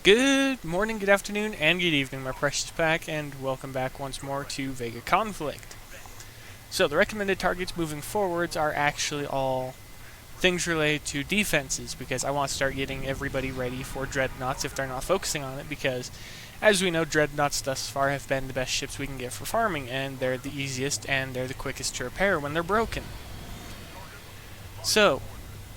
Good morning, good afternoon, and good evening, my precious pack, and welcome back once more to VEGA Conflict. So, the recommended targets moving forwards are actually all things related to defenses, because I want to start getting everybody ready for dreadnoughts if they're not focusing on it, because, as we know, dreadnoughts thus far have been the best ships we can get for farming, and they're the easiest and they're the quickest to repair when they're broken. So,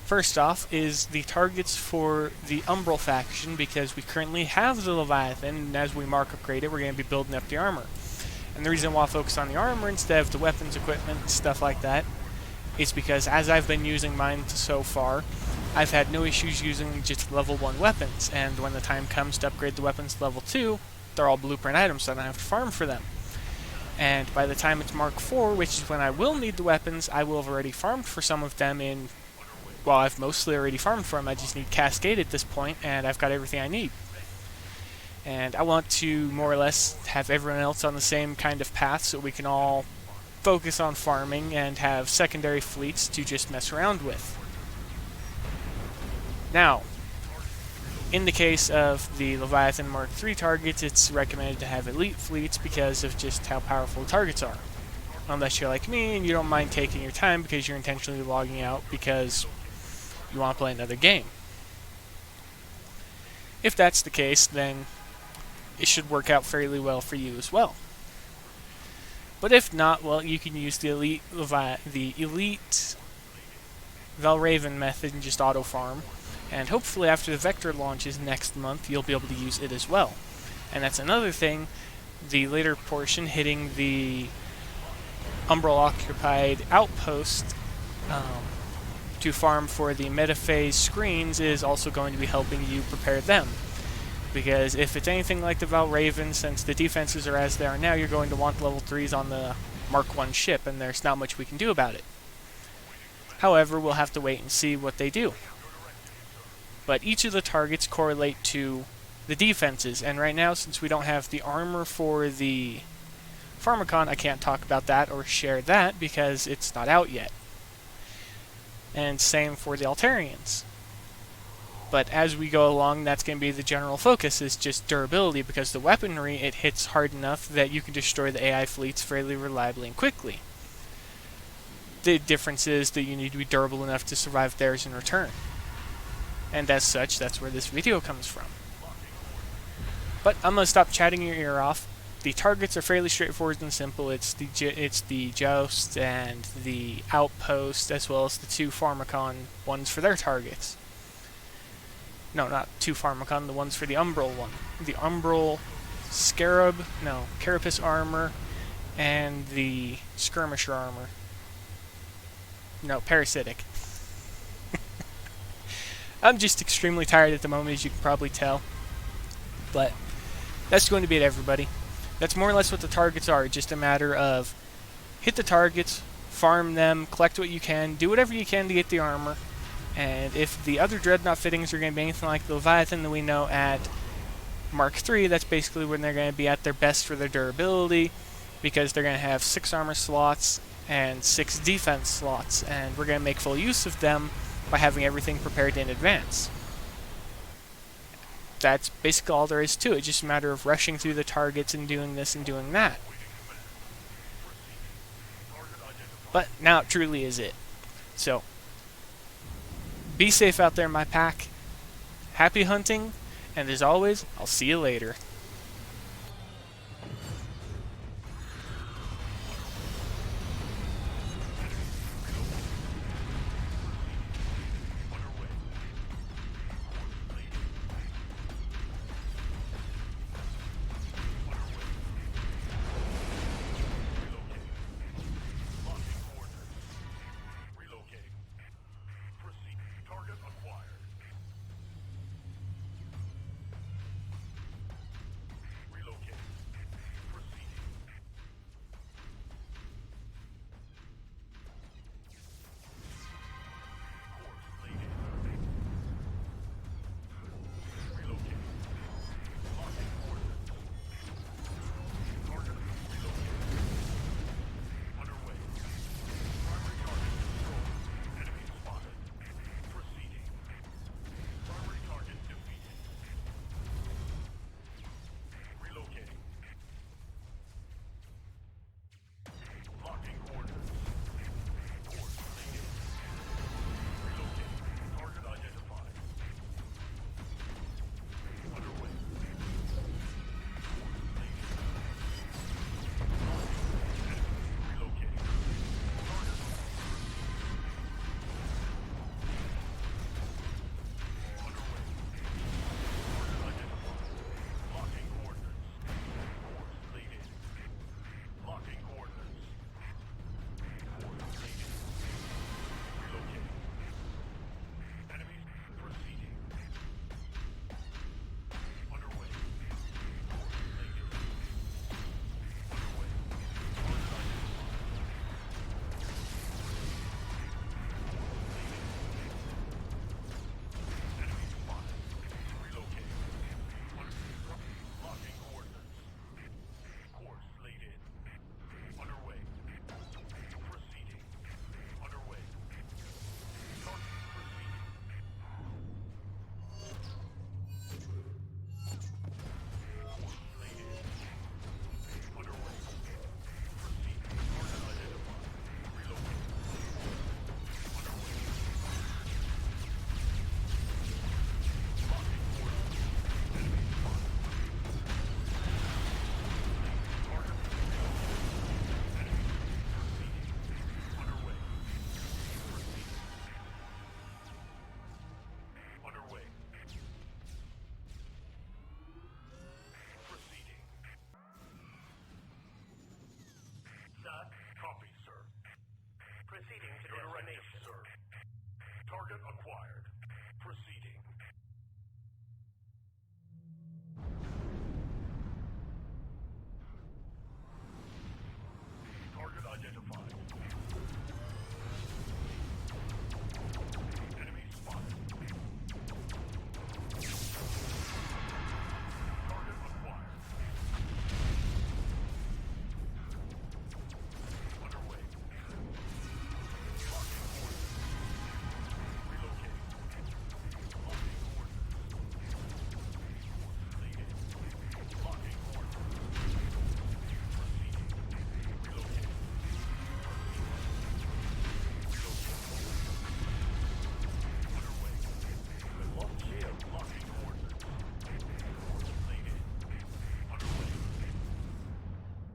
first off is the targets for the Umbra faction, because we currently have the Leviathan, and as we mark upgrade it, we're going to be building up the armor. And the reason why I focus on the armor instead of the weapons, equipment, stuff like that, is because as I've been using mine so far, I've had no issues using just level 1 weapons, and when the time comes to upgrade the weapons to level 2, they're all blueprint items, so I don't have to farm for them. And by the time it's Mark 4, which is when I will need the weapons, I will have already farmed for some of them in... Well, I've mostly already farmed for them, I just need Cascade at this point, and I've got everything I need. And I want to more or less have everyone else on the same kind of path so we can all focus on farming and have secondary fleets to just mess around with. Now, in the case of the Leviathan Mark III targets, it's recommended to have elite fleets because of just how powerful the targets are. Unless you're like me and you don't mind taking your time because you're intentionally logging out because you want to play another game. If that's the case, then it should work out fairly well for you as well. But if not, well, you can use the elite Valraven method and just auto farm, and hopefully after the Vector launches next month, you'll be able to use it as well. And that's another thing, the later portion hitting the Umbra occupied outpost to farm for the metaphase screens is also going to be helping you prepare them. Because if it's anything like the Valraven, since the defenses are as they are now, you're going to want level 3s on the Mark 1 ship, and there's not much we can do about it. However, we'll have to wait and see what they do. But each of the targets correlate to the defenses, and right now, since we don't have the armor for the Pharmakon, I can't talk about that or share that because it's not out yet. And same for the Altairians. But as we go along, that's going to be the general focus, is just durability, because the weaponry, it hits hard enough that you can destroy the AI fleets fairly reliably and quickly. The difference is that you need to be durable enough to survive theirs in return. And as such, that's where this video comes from. But I'm going to stop chatting your ear off. The targets are fairly straightforward and simple. It's the Joust and the Outpost, as well as the 2 Pharmakon ones for their targets. No, not 2 Pharmakon, the ones for the Umbral one. The Umbra Carapace Armor, and the Skirmisher Armor. No, Parasitic. I'm just extremely tired at the moment, as you can probably tell. But that's going to be it, everybody. That's more or less what the targets are. Just a matter of hit the targets, farm them, collect what you can, do whatever you can to get the armor. And if the other dreadnought fittings are going to be anything like the Leviathan that we know at Mark III, that's basically when they're going to be at their best for their durability, because they're going to have 6 armor slots and 6 defense slots, and we're going to make full use of them by having everything prepared in advance. That's basically all there is to it, just a matter of rushing through the targets and doing this and doing that. But now it truly is it. So, be safe out there, my pack. Happy hunting, and as always, I'll see you later.